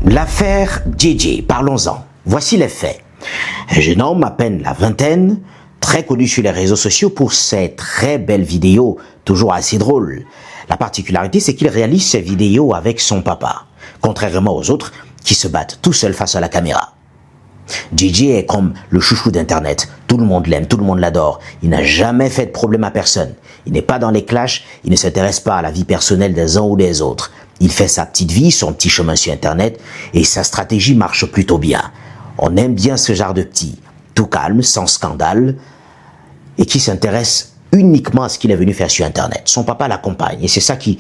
L'affaire JJ, parlons-en. Voici les faits. Un jeune homme à peine la vingtaine, très connu sur les réseaux sociaux pour ses très belles vidéos, toujours assez drôles. La particularité, c'est qu'il réalise ses vidéos avec son papa, contrairement aux autres qui se battent tout seuls face à la caméra. JJ est comme le chouchou d'Internet. Tout le monde l'aime, tout le monde l'adore. Il n'a jamais fait de problème à personne. Il n'est pas dans les clashs, il ne s'intéresse pas à la vie personnelle des uns ou des autres. Il fait sa petite vie, son petit chemin sur Internet, et sa stratégie marche plutôt bien. On aime bien ce genre de petit, tout calme, sans scandale, et qui s'intéresse uniquement à ce qu'il est venu faire sur Internet. Son papa l'accompagne, et c'est ça qui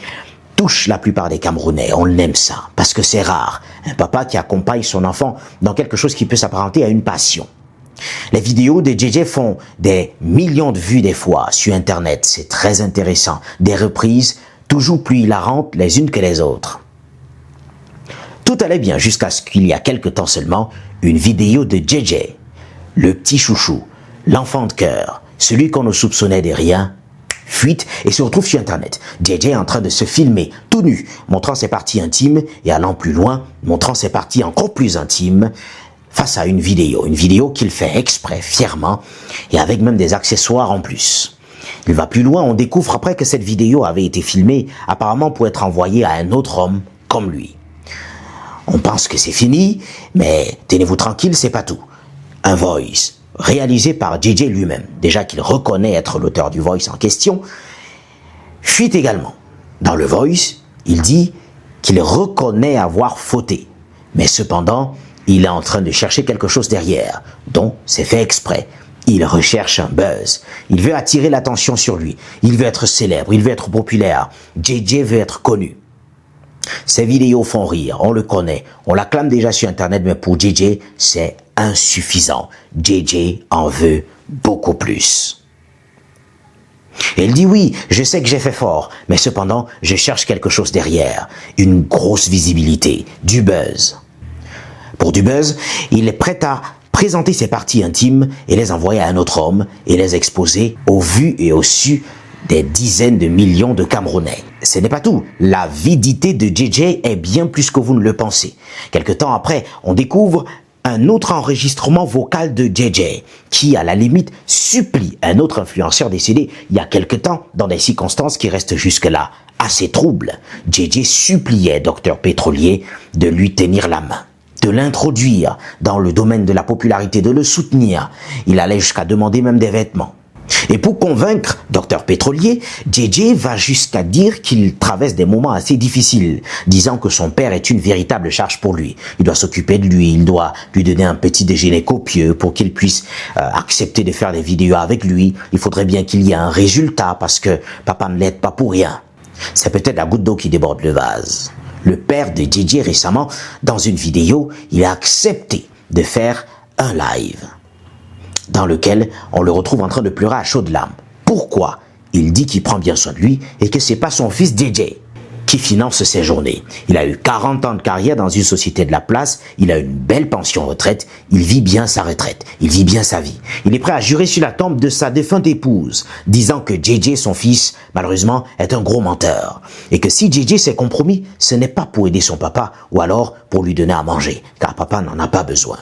touche la plupart des Camerounais. On l'aime ça, parce que c'est rare. Un papa qui accompagne son enfant dans quelque chose qui peut s'apparenter à une passion. Les vidéos de JJ font des millions de vues des fois sur Internet. C'est très intéressant. Des reprises toujours plus hilarantes les unes que les autres. Tout allait bien jusqu'à ce qu'il y a quelque temps seulement, une vidéo de JJ, le petit chouchou, l'enfant de cœur, celui qu'on ne soupçonnait de rien, fuite et se retrouve sur Internet. JJ est en train de se filmer tout nu, montrant ses parties intimes et allant plus loin, montrant ses parties encore plus intimes face à une vidéo qu'il fait exprès, fièrement et avec même des accessoires en plus. Il va plus loin, on découvre après que cette vidéo avait été filmée apparemment pour être envoyée à un autre homme comme lui. On pense que c'est fini, mais tenez-vous tranquille, c'est pas tout. Un voice réalisé par JJ lui-même, déjà qu'il reconnaît être l'auteur du voice en question, fuite également. Dans le voice, il dit qu'il reconnaît avoir fauté, mais cependant, il est en train de chercher quelque chose derrière, dont c'est fait exprès. Il recherche un buzz. Il veut attirer l'attention sur lui. Il veut être célèbre, il veut être populaire. JJ veut être connu. Ces vidéos font rire, on le connaît, on l'acclame déjà sur Internet, mais pour JJ, c'est insuffisant. JJ en veut beaucoup plus. Et il dit oui, je sais que j'ai fait fort, mais cependant, je cherche quelque chose derrière. Une grosse visibilité, du buzz. Pour du buzz, il est prêt à présenter ses parties intimes et les envoyer à un autre homme et les exposer au vu et au su des dizaines de millions de Camerounais. Ce n'est pas tout. L'avidité de JJ est bien plus que vous ne le pensez. Quelque temps après, on découvre un autre enregistrement vocal de JJ qui, à la limite, supplie un autre influenceur décédé il y a quelque temps dans des circonstances qui restent jusque-là assez troubles. JJ suppliait Dr Pétrolier de lui tenir la main, de l'introduire dans le domaine de la popularité, de le soutenir. Il allait jusqu'à demander même des vêtements. Et pour convaincre Dr Pétrolier, JJ va jusqu'à dire qu'il traverse des moments assez difficiles, disant que son père est une véritable charge pour lui. Il doit s'occuper de lui, il doit lui donner un petit déjeuner copieux pour qu'il puisse accepter de faire des vidéos avec lui. Il faudrait bien qu'il y ait un résultat parce que papa ne l'aide pas pour rien. C'est peut-être la goutte d'eau qui déborde le vase. Le père de JJ récemment, dans une vidéo, il a accepté de faire un live dans lequel on le retrouve en train de pleurer à chaudes larmes. Pourquoi? Il dit qu'il prend bien soin de lui et que c'est pas son fils JJ qui finance ses journées. Il a eu 40 ans de carrière dans une société de la place, il a une belle pension retraite, il vit bien sa retraite, il vit bien sa vie. Il est prêt à jurer sur la tombe de sa défunte épouse, disant que JJ, son fils, malheureusement, est un gros menteur. Et que si JJ s'est compromis, ce n'est pas pour aider son papa ou alors pour lui donner à manger, car papa n'en a pas besoin.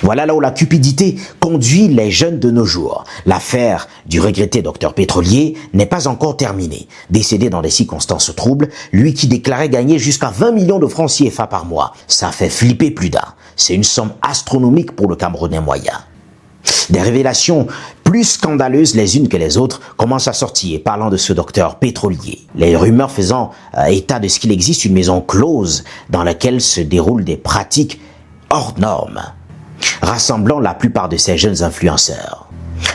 Voilà là où la cupidité conduit les jeunes de nos jours. L'affaire du regretté docteur Pétrolier n'est pas encore terminée. Décédé dans des circonstances troubles, lui qui déclarait gagner jusqu'à 20 millions de francs CFA par mois. Ça fait flipper plus d'un. C'est une somme astronomique pour le Camerounais moyen. Des révélations plus scandaleuses les unes que les autres commencent à sortir parlant de ce docteur Pétrolier. Les rumeurs faisant état de ce qu'il existe une maison close dans laquelle se déroulent des pratiques hors normes, rassemblant la plupart de ces jeunes influenceurs.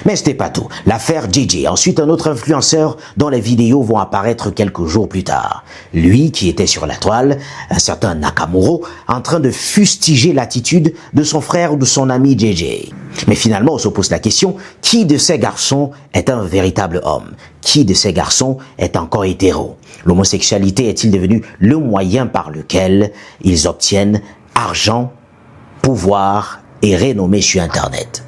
Mais ce n'est pas tout. L'affaire JJ, ensuite un autre influenceur dont les vidéos vont apparaître quelques jours plus tard. Lui qui était sur la toile, un certain Nakamuro, en train de fustiger l'attitude de son frère ou de son ami JJ. Mais finalement, on se pose la question, qui de ces garçons est un véritable homme? Qui de ces garçons est encore hétéro? L'homosexualité est-il devenu le moyen par lequel ils obtiennent argent, pouvoir et renommée sur Internet?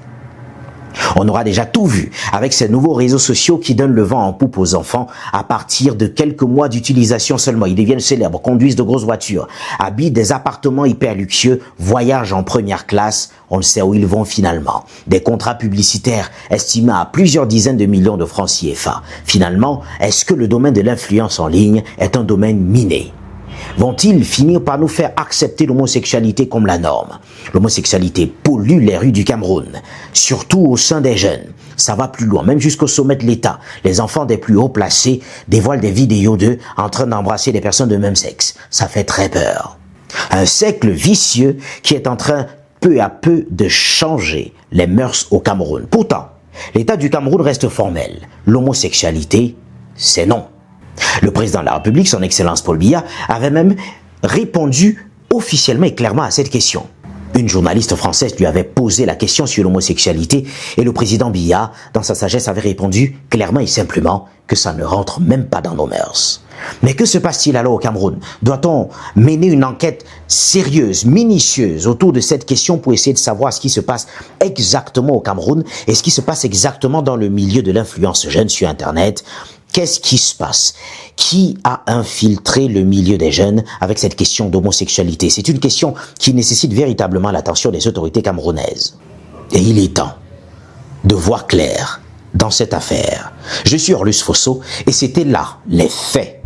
On aura déjà tout vu avec ces nouveaux réseaux sociaux qui donnent le vent en poupe aux enfants à partir de quelques mois d'utilisation seulement. Ils deviennent célèbres, conduisent de grosses voitures, habitent des appartements hyper luxueux, voyagent en première classe. On ne sait où ils vont finalement. Des contrats publicitaires estimés à plusieurs dizaines de millions de francs CFA. Finalement, est-ce que le domaine de l'influence en ligne est un domaine miné ? Vont-ils finir par nous faire accepter l'homosexualité comme la norme? L'homosexualité pollue les rues du Cameroun, surtout au sein des jeunes. Ça va plus loin, même jusqu'au sommet de l'État. Les enfants des plus hauts placés dévoilent des vidéos d'eux en train d'embrasser des personnes de même sexe. Ça fait très peur. Un cercle vicieux qui est en train peu à peu de changer les mœurs au Cameroun. Pourtant, l'État du Cameroun reste formel. L'homosexualité, c'est non. Le président de la République, son Excellence Paul Biya, avait même répondu officiellement et clairement à cette question. Une journaliste française lui avait posé la question sur l'homosexualité et le président Biya, dans sa sagesse, avait répondu clairement et simplement que ça ne rentre même pas dans nos mœurs. Mais que se passe-t-il alors au Cameroun? Doit-on mener une enquête sérieuse, minutieuse autour de cette question pour essayer de savoir ce qui se passe exactement au Cameroun et ce qui se passe exactement dans le milieu de l'influence jeune sur Internet? Qu'est-ce qui se passe? Qui a infiltré le milieu des jeunes avec cette question d'homosexualité? C'est une question qui nécessite véritablement l'attention des autorités camerounaises. Et il est temps de voir clair dans cette affaire. Je suis Orlus Fosso et c'était là les faits.